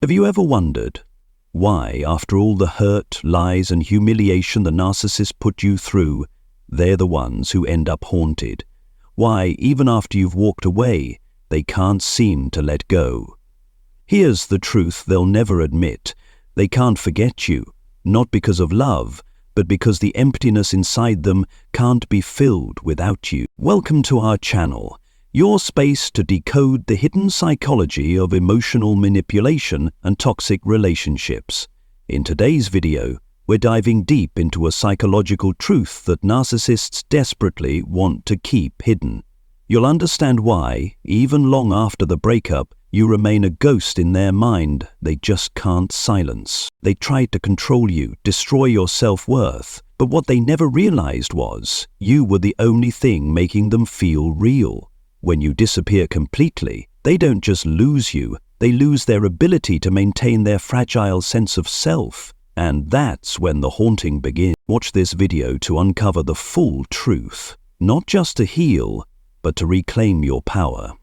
Have you ever wondered why, after all the hurt, lies, and humiliation the narcissist put you through, they're the ones who end up haunted? Why, even after you've walked away, they can't seem to let go? Here's the truth they'll never admit. They can't forget you, not because of love, but because the emptiness inside them can't be filled without you. Welcome to our channel, your space to decode the hidden psychology of emotional manipulation and toxic relationships. In today's video, we're diving deep into a psychological truth that narcissists desperately want to keep hidden. You'll understand why, even long after the breakup, you remain a ghost in their mind they just can't silence. They tried to control you, destroy your self-worth, but what they never realized was you were the only thing making them feel real. When you disappear completely, they don't just lose you, they lose their ability to maintain their fragile sense of self. And that's when the haunting begins. Watch this video to uncover the full truth, not just to heal, but to reclaim your power.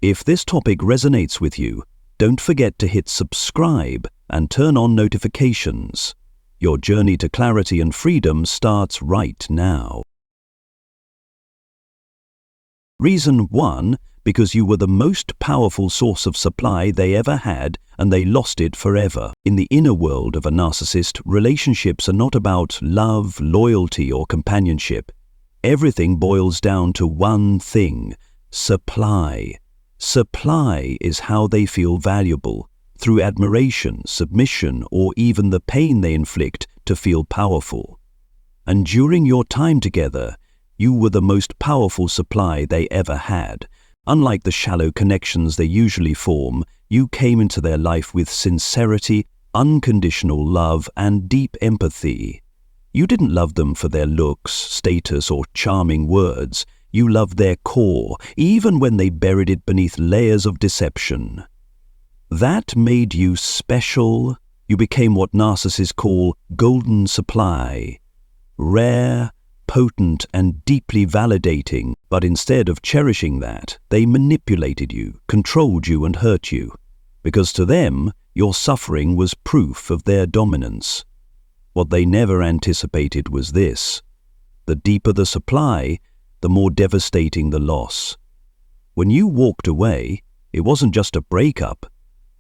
If this topic resonates with you, don't forget to hit subscribe and turn on notifications. Your journey to clarity and freedom starts right now. Reason 1, because you were the most powerful source of supply they ever had and they lost it forever. In the inner world of a narcissist, relationships are not about love, loyalty, or companionship. Everything boils down to one thing: supply. Supply is how they feel valuable, through admiration, submission, or even the pain they inflict to feel powerful. And during your time together, you were the most powerful supply they ever had. Unlike the shallow connections they usually form, you came into their life with sincerity, unconditional love, and deep empathy. You didn't love them for their looks, status, or charming words. You loved their core, even when they buried it beneath layers of deception. That made you special. You became what narcissists call golden supply. Rare, potent, and deeply validating. But instead of cherishing that, they manipulated you, controlled you, and hurt you. Because to them, your suffering was proof of their dominance. What they never anticipated was this: the deeper the supply, the more devastating the loss. When you walked away, it wasn't just a breakup.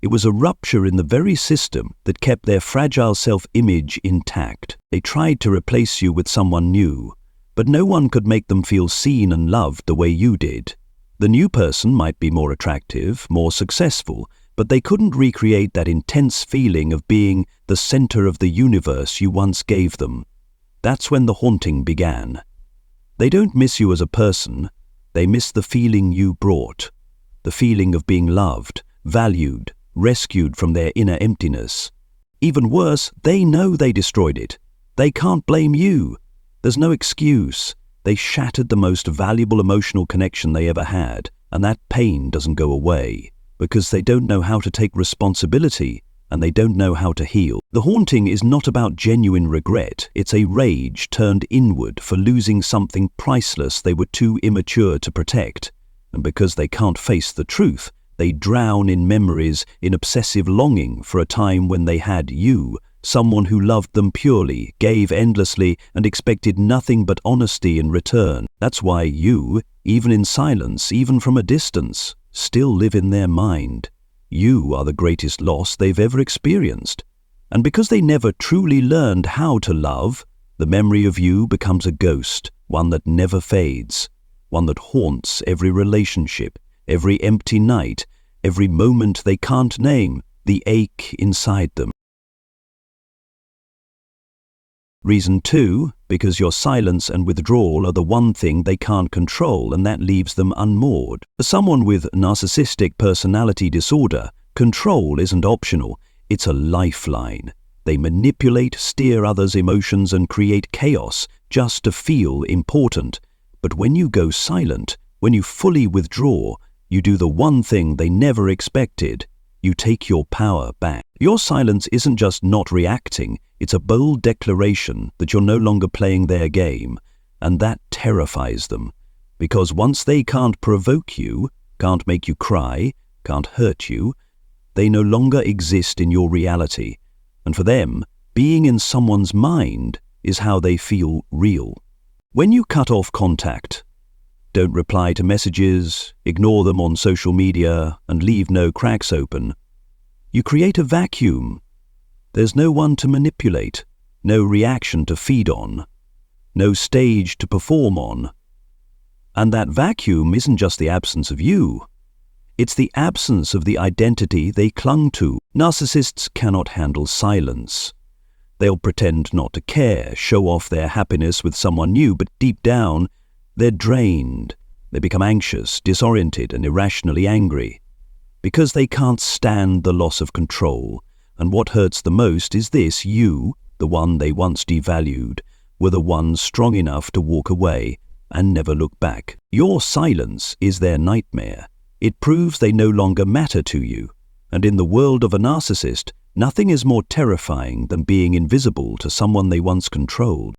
It was a rupture in the very system that kept their fragile self-image intact. They tried to replace you with someone new, but no one could make them feel seen and loved the way you did. The new person might be more attractive, more successful, but they couldn't recreate that intense feeling of being the center of the universe you once gave them. That's when the haunting began. They don't miss you as a person, they miss the feeling you brought. The feeling of being loved, valued, rescued from their inner emptiness. Even worse, they know they destroyed it. They can't blame you. There's no excuse. They shattered the most valuable emotional connection they ever had, and that pain doesn't go away, because they don't know how to take responsibility, and they don't know how to heal. The haunting is not about genuine regret, it's a rage turned inward for losing something priceless they were too immature to protect. And because they can't face the truth, they drown in memories, in obsessive longing for a time when they had you, someone who loved them purely, gave endlessly, and expected nothing but honesty in return. That's why you, even in silence, even from a distance, still live in their mind. You are the greatest loss they've ever experienced. And because they never truly learned how to love, the memory of you becomes a ghost, one that never fades, one that haunts every relationship, every empty night, every moment they can't name, the ache inside them. Reason 2, because your silence and withdrawal are the one thing they can't control, and that leaves them unmoored. For someone with narcissistic personality disorder, control isn't optional, it's a lifeline. They manipulate, steer others' emotions, and create chaos just to feel important. But when you go silent, when you fully withdraw, you do the one thing they never expected. You take your power back. Your silence isn't just not reacting, it's a bold declaration that you're no longer playing their game, and that terrifies them. Because once they can't provoke you, can't make you cry, can't hurt you, they no longer exist in your reality, and for them, being in someone's mind is how they feel real. When you cut off contact, don't reply to messages, ignore them on social media, and leave no cracks open, you create a vacuum. There's no one to manipulate, no reaction to feed on, no stage to perform on. And that vacuum isn't just the absence of you. It's the absence of the identity they clung to. Narcissists cannot handle silence. They'll pretend not to care, show off their happiness with someone new, but deep down, they're drained. They become anxious, disoriented, and irrationally angry. Because they can't stand the loss of control. And what hurts the most is this: you, the one they once devalued, were the one strong enough to walk away and never look back. Your silence is their nightmare. It proves they no longer matter to you. And in the world of a narcissist, nothing is more terrifying than being invisible to someone they once controlled.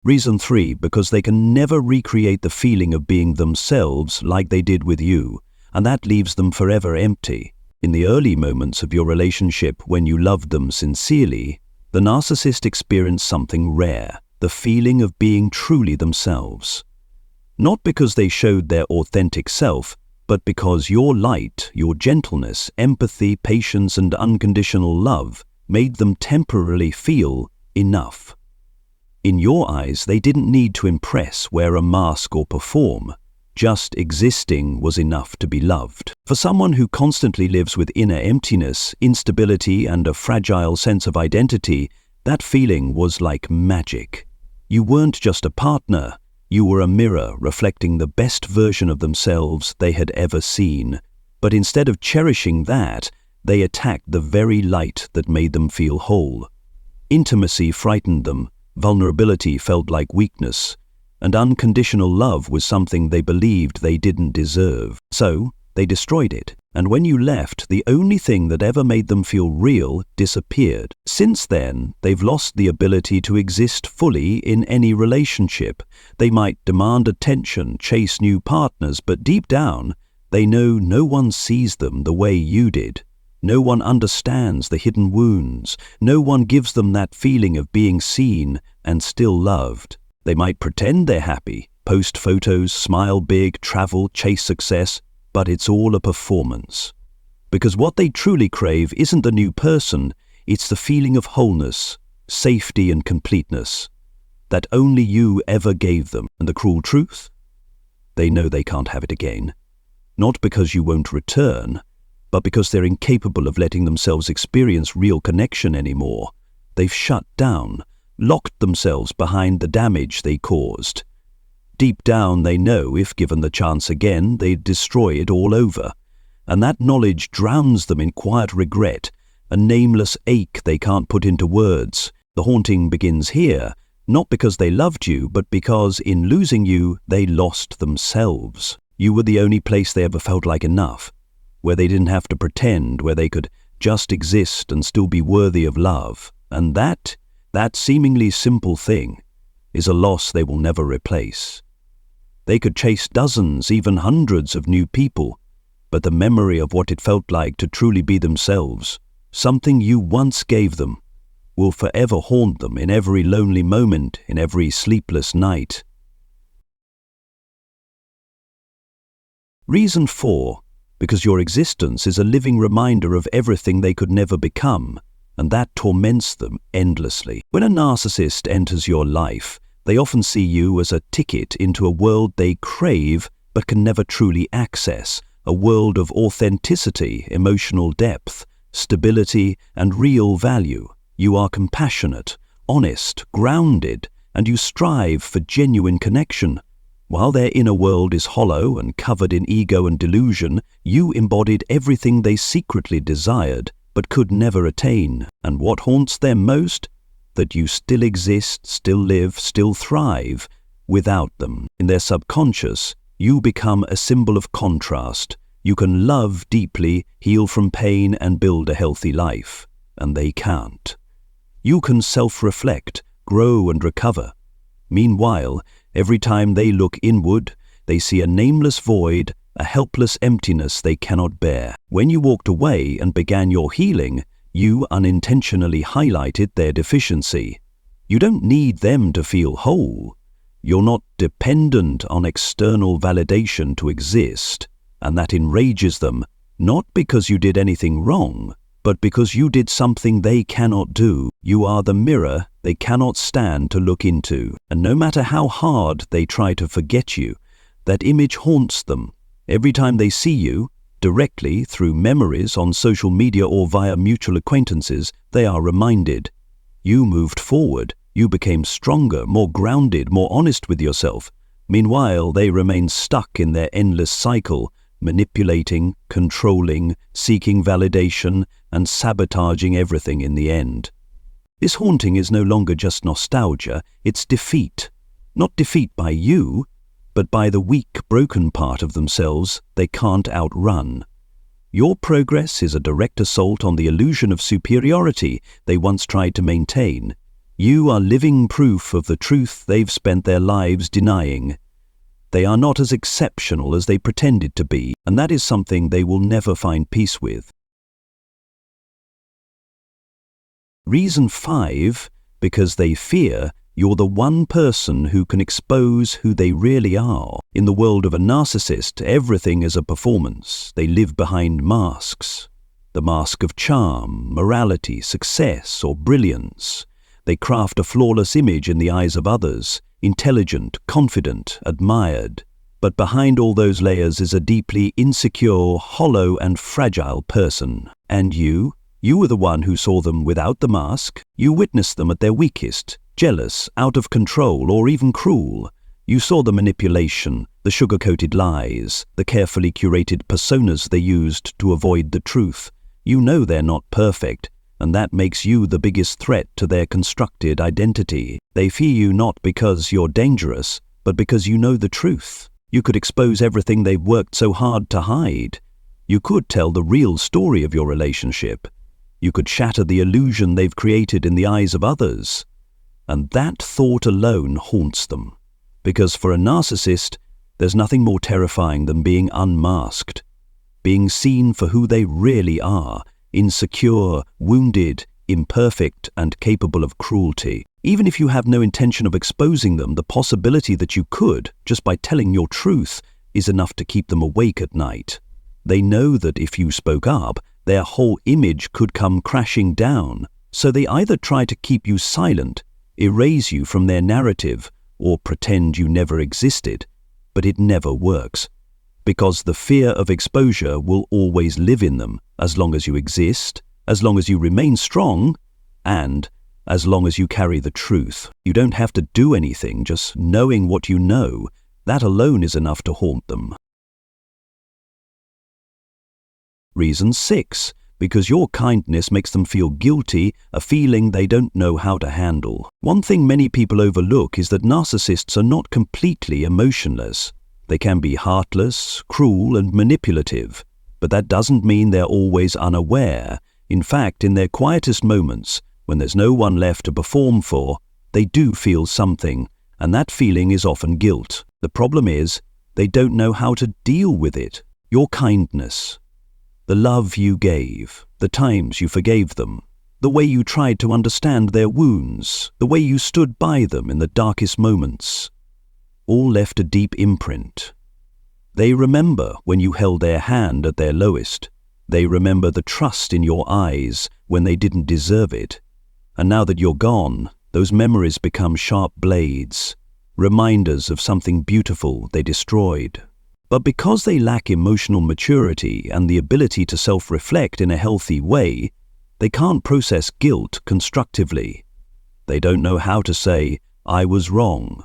Reason 3, because they can never recreate the feeling of being themselves like they did with you, and that leaves them forever empty. In the early moments of your relationship, when you loved them sincerely, the narcissist experienced something rare, the feeling of being truly themselves. Not because they showed their authentic self, but because your light, your gentleness, empathy, patience, and unconditional love made them temporarily feel enough. In your eyes, they didn't need to impress, wear a mask, or perform. Just existing was enough to be loved. For someone who constantly lives with inner emptiness, instability, and a fragile sense of identity, that feeling was like magic. You weren't just a partner, you were a mirror reflecting the best version of themselves they had ever seen. But instead of cherishing that, they attacked the very light that made them feel whole. Intimacy frightened them, vulnerability felt like weakness, and unconditional love was something they believed they didn't deserve. So, they destroyed it, and when you left, the only thing that ever made them feel real disappeared. Since then, they've lost the ability to exist fully in any relationship. They might demand attention, chase new partners, but deep down, they know no one sees them the way you did. No one understands the hidden wounds. No one gives them that feeling of being seen and still loved. They might pretend they're happy, post photos, smile big, travel, chase success, but it's all a performance. Because what they truly crave isn't the new person, it's the feeling of wholeness, safety, and completeness that only you ever gave them. And the cruel truth? They know they can't have it again. Not because you won't return, but because they're incapable of letting themselves experience real connection anymore. They've shut down, locked themselves behind the damage they caused. Deep down they know if given the chance again, they'd destroy it all over. And that knowledge drowns them in quiet regret, a nameless ache they can't put into words. The haunting begins here, not because they loved you, but because in losing you, they lost themselves. You were the only place they ever felt like enough, where they didn't have to pretend, where they could just exist and still be worthy of love. And that seemingly simple thing is a loss they will never replace. They could chase dozens, even hundreds of new people, but the memory of what it felt like to truly be themselves, something you once gave them, will forever haunt them in every lonely moment, in every sleepless night. Reason 4, because your existence is a living reminder of everything they could never become, and that torments them endlessly. When a narcissist enters your life, they often see you as a ticket into a world they crave but can never truly access, a world of authenticity, emotional depth, stability, and real value. You are compassionate, honest, grounded, and you strive for genuine connection. While their inner world is hollow and covered in ego and delusion, you embodied everything they secretly desired but could never attain. And what haunts them most? That you still exist, still live, still thrive without them. In their subconscious, you become a symbol of contrast. You can love deeply, heal from pain, and build a healthy life. And they can't. You can self-reflect, grow, and recover. Meanwhile, every time they look inward, they see a nameless void, a helpless emptiness they cannot bear. When you walked away and began your healing, you unintentionally highlighted their deficiency. You don't need them to feel whole. You're not dependent on external validation to exist, and that enrages them, not because you did anything wrong, but because you did something they cannot do. You are the mirror they cannot stand to look into, and no matter how hard they try to forget you, that image haunts them. Every time they see you, directly through memories on social media or via mutual acquaintances, they are reminded. You moved forward. You became stronger, more grounded, more honest with yourself. Meanwhile, they remain stuck in their endless cycle, manipulating, controlling, seeking validation, and sabotaging everything in the end. This haunting is no longer just nostalgia, it's defeat. Not defeat by you, but by the weak, broken part of themselves they can't outrun. Your progress is a direct assault on the illusion of superiority they once tried to maintain. You are living proof of the truth they've spent their lives denying. They are not as exceptional as they pretended to be, and that is something they will never find peace with. Reason 5, because they fear you're the one person who can expose who they really are. In the world of a narcissist, everything is a performance. They live behind masks. The mask of charm, morality, success, or brilliance. They craft a flawless image in the eyes of others, intelligent, confident, admired. But behind all those layers is a deeply insecure, hollow, and fragile person. And you were the one who saw them without the mask. You witnessed them at their weakest, jealous, out of control, or even cruel. You saw the manipulation, the sugar-coated lies, the carefully curated personas they used to avoid the truth. You know they're not perfect, and that makes you the biggest threat to their constructed identity. They fear you not because you're dangerous, but because you know the truth. You could expose everything they've worked so hard to hide. You could tell the real story of your relationship. You could shatter the illusion they've created in the eyes of others. And that thought alone haunts them. Because for a narcissist, there's nothing more terrifying than being unmasked. Being seen for who they really are, insecure, wounded, imperfect, and capable of cruelty. Even if you have no intention of exposing them, the possibility that you could, just by telling your truth, is enough to keep them awake at night. They know that if you spoke up, their whole image could come crashing down. So they either try to keep you silent, erase you from their narrative, or pretend you never existed. But it never works. Because the fear of exposure will always live in them, as long as you exist, as long as you remain strong, and as long as you carry the truth. You don't have to do anything, just knowing what you know, that alone is enough to haunt them. Reason 6, because your kindness makes them feel guilty, a feeling they don't know how to handle. One thing many people overlook is that narcissists are not completely emotionless. They can be heartless, cruel, and manipulative, but that doesn't mean they're always unaware. In fact, in their quietest moments, when there's no one left to perform for, they do feel something, and that feeling is often guilt. The problem is, they don't know how to deal with it. Your kindness, the love you gave, the times you forgave them, the way you tried to understand their wounds, the way you stood by them in the darkest moments, all left a deep imprint. They remember when you held their hand at their lowest. They remember the trust in your eyes when they didn't deserve it. And now that you're gone, those memories become sharp blades, reminders of something beautiful they destroyed. But because they lack emotional maturity and the ability to self-reflect in a healthy way, they can't process guilt constructively. They don't know how to say, "I was wrong."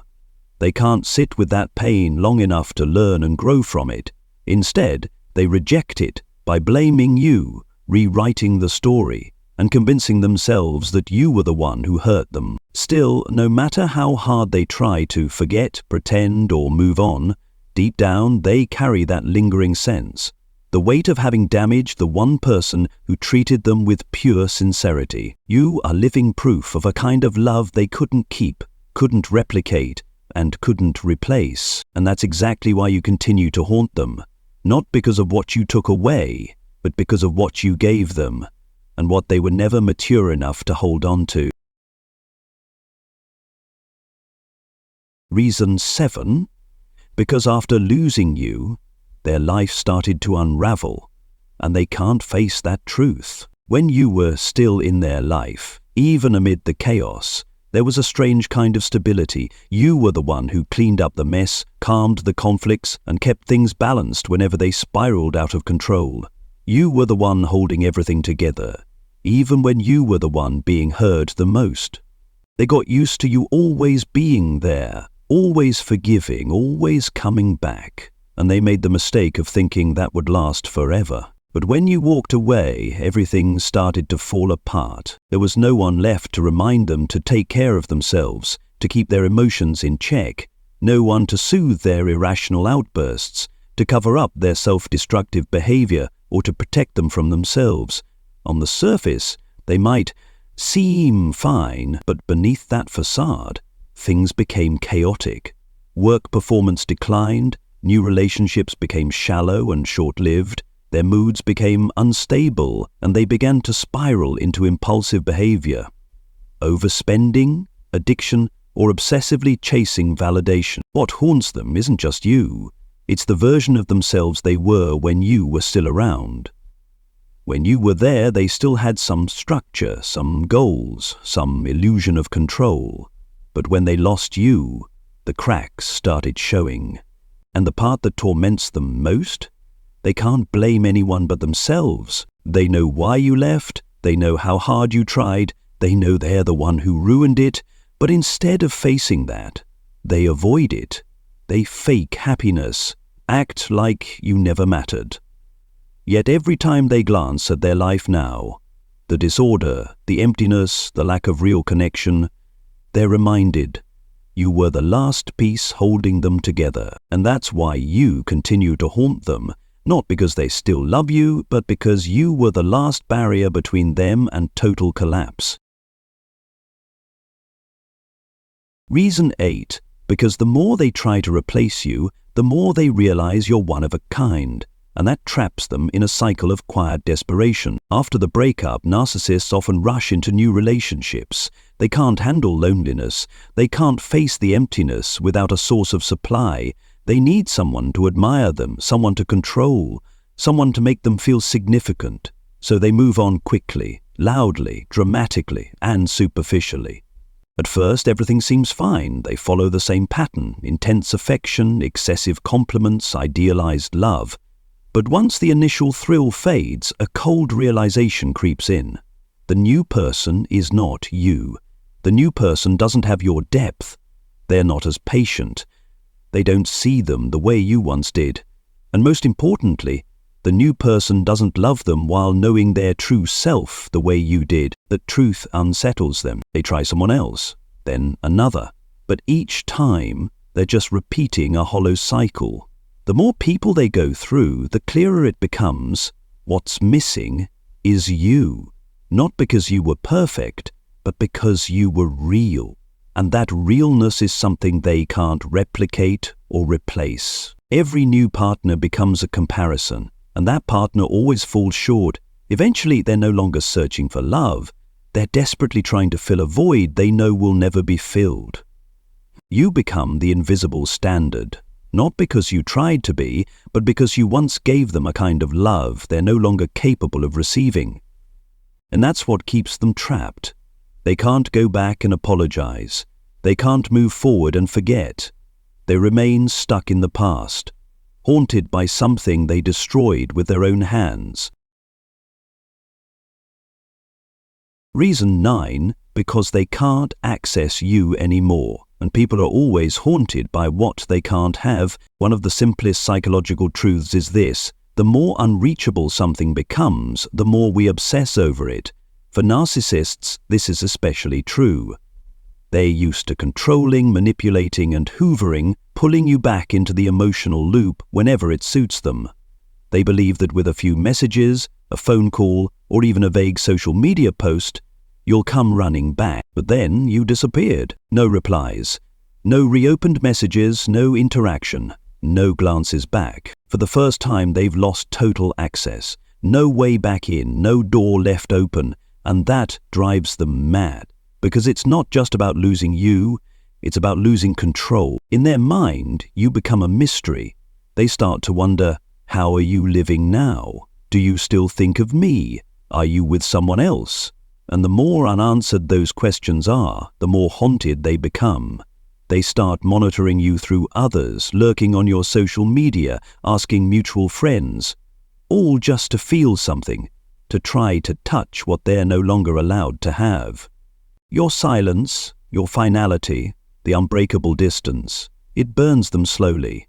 They can't sit with that pain long enough to learn and grow from it. Instead, they reject it by blaming you, rewriting the story, and convincing themselves that you were the one who hurt them. Still, no matter how hard they try to forget, pretend, or move on, deep down they carry that lingering sense, the weight of having damaged the one person who treated them with pure sincerity. You are living proof of a kind of love they couldn't keep, couldn't replicate, and couldn't replace. And that's exactly why you continue to haunt them. not because of what you took away, but because of what you gave them, and what they were never mature enough to hold on to. Reason 7, because after losing you, their life started to unravel, and they can't face that truth. When you were still in their life, even amid the chaos, there was a strange kind of stability. You were the one who cleaned up the mess, calmed the conflicts, and kept things balanced whenever they spiraled out of control. You were the one holding everything together, even when you were the one being hurt the most. They got used to you always being there, always forgiving, always coming back, and they made the mistake of thinking that would last forever. But when you walked away, everything started to fall apart. There was no one left to remind them to take care of themselves, to keep their emotions in check, no one to soothe their irrational outbursts, to cover up their self-destructive behavior, or to protect them from themselves. On the surface, they might seem fine, but beneath that facade, things became chaotic. Work performance declined, new relationships became shallow and short-lived, their moods became unstable, and they began to spiral into impulsive behavior. Overspending, addiction, or obsessively chasing validation. What haunts them isn't just you, it's the version of themselves they were when you were still around. When you were there, they still had some structure, some goals, some illusion of control. But when they lost you, the cracks started showing. And the part that torments them most? They can't blame anyone but themselves. They know why you left, they know how hard you tried, they know they're the one who ruined it, but instead of facing that, they avoid it. They fake happiness, act like you never mattered. Yet every time they glance at their life now, the disorder, the emptiness, the lack of real connection, they're reminded you were the last piece holding them together, and that's why you continue to haunt them. Not because they still love you, but because you were the last barrier between them and total collapse. Reason 8, because the more they try to replace you, the more they realize you're one of a kind, and that traps them in a cycle of quiet desperation. After the breakup, narcissists often rush into new relationships. They can't handle loneliness. They can't face the emptiness without a source of supply. They need someone to admire them, someone to control, someone to make them feel significant. So they move on quickly, loudly, dramatically, and superficially. At first, everything seems fine. They follow the same pattern: intense affection, excessive compliments, idealized love. But once the initial thrill fades, a cold realization creeps in. The new person is not you. The new person doesn't have your depth. They're not as patient. They don't see them the way you once did. And most importantly, the new person doesn't love them while knowing their true self the way you did. That truth unsettles them. They try someone else, then another. But each time, they're just repeating a hollow cycle. The more people they go through, the clearer it becomes. What's missing is you. Not because you were perfect, but because you were real. And that realness is something they can't replicate or replace. Every new partner becomes a comparison, and that partner always falls short. Eventually, they're no longer searching for love. They're desperately trying to fill a void they know will never be filled. You become the invisible standard, not because you tried to be, but because you once gave them a kind of love they're no longer capable of receiving. And that's what keeps them trapped. They can't go back and apologize. They can't move forward and forget. They remain stuck in the past, haunted by something they destroyed with their own hands. Reason 9, because they can't access you anymore, and people are always haunted by what they can't have. One of the simplest psychological truths is this: the more unreachable something becomes, the more we obsess over it. For narcissists, this is especially true. They're used to controlling, manipulating, and hoovering, pulling you back into the emotional loop whenever it suits them. They believe that with a few messages, a phone call, or even a vague social media post, you'll come running back. But then you disappeared. No replies, no reopened messages, no interaction, no glances back. For the first time, they've lost total access. No way back in, no door left open, and that drives them mad. Because it's not just about losing you, it's about losing control. In their mind, you become a mystery. They start to wonder, how are you living now? Do you still think of me? Are you with someone else? And the more unanswered those questions are, the more haunted they become. They start monitoring you through others, lurking on your social media, asking mutual friends, all just to feel something, to try to touch what they're no longer allowed to have. Your silence, your finality, the unbreakable distance, it burns them slowly.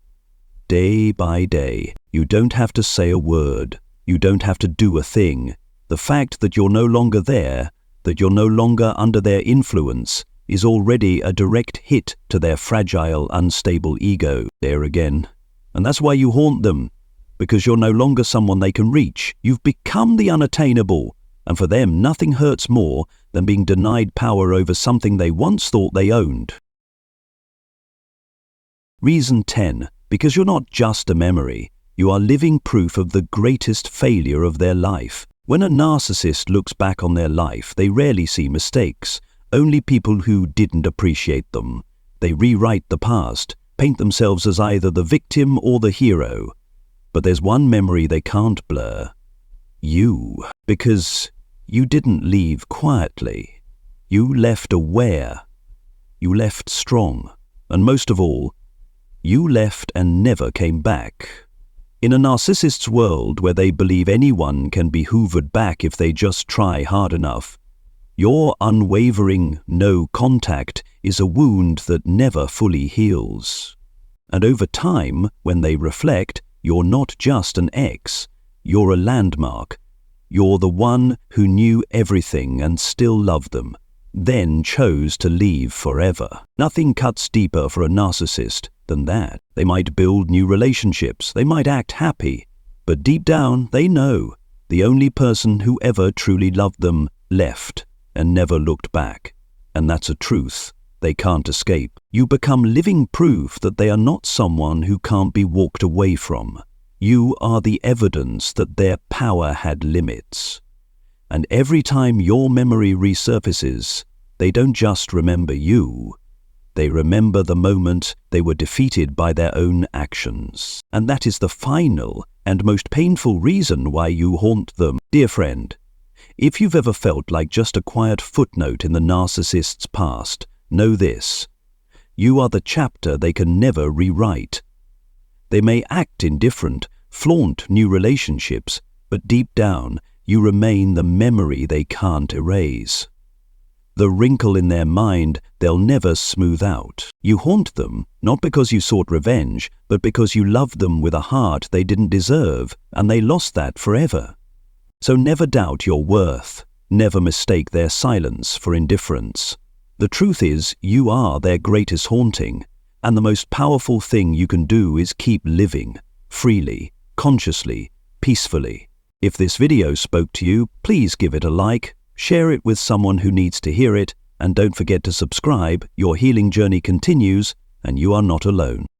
Day by day, you don't have to say a word, you don't have to do a thing. The fact that you're no longer there, that you're no longer under their influence, is already a direct hit to their fragile, unstable ego. There again. And that's why you haunt them, because you're no longer someone they can reach. You've become the unattainable, and for them nothing hurts more than being denied power over something they once thought they owned. Reason 10. Because you're not just a memory, you are living proof of the greatest failure of their life. When a narcissist looks back on their life, they rarely see mistakes, only people who didn't appreciate them. They rewrite the past, paint themselves as either the victim or the hero. But there's one memory they can't blur. You. Because you didn't leave quietly. You left aware. You left strong. And most of all, you left and never came back. In a narcissist's world where they believe anyone can be hoovered back if they just try hard enough, your unwavering no contact is a wound that never fully heals. And over time, when they reflect, you're not just an ex, you're a landmark. You're the one who knew everything and still loved them, then chose to leave forever. Nothing cuts deeper for a narcissist than that. They might build new relationships, they might act happy, but deep down they know the only person who ever truly loved them left and never looked back. And that's a truth they can't escape. You become living proof that they are not someone who can't be walked away from. You are the evidence that their power had limits. And every time your memory resurfaces, they don't just remember you, they remember the moment they were defeated by their own actions. And that is the final and most painful reason why you haunt them. Dear friend, if you've ever felt like just a quiet footnote in the narcissist's past, know this: you are the chapter they can never rewrite. They may act indifferent, flaunt new relationships, but deep down, you remain the memory they can't erase. The wrinkle in their mind they'll never smooth out. You haunt them, not because you sought revenge, but because you loved them with a heart they didn't deserve, and they lost that forever. So never doubt your worth. Never mistake their silence for indifference. The truth is, you are their greatest haunting, and the most powerful thing you can do is keep living, freely, consciously, peacefully. If this video spoke to you, please give it a like, share it with someone who needs to hear it, and don't forget to subscribe. Your healing journey continues, and you are not alone.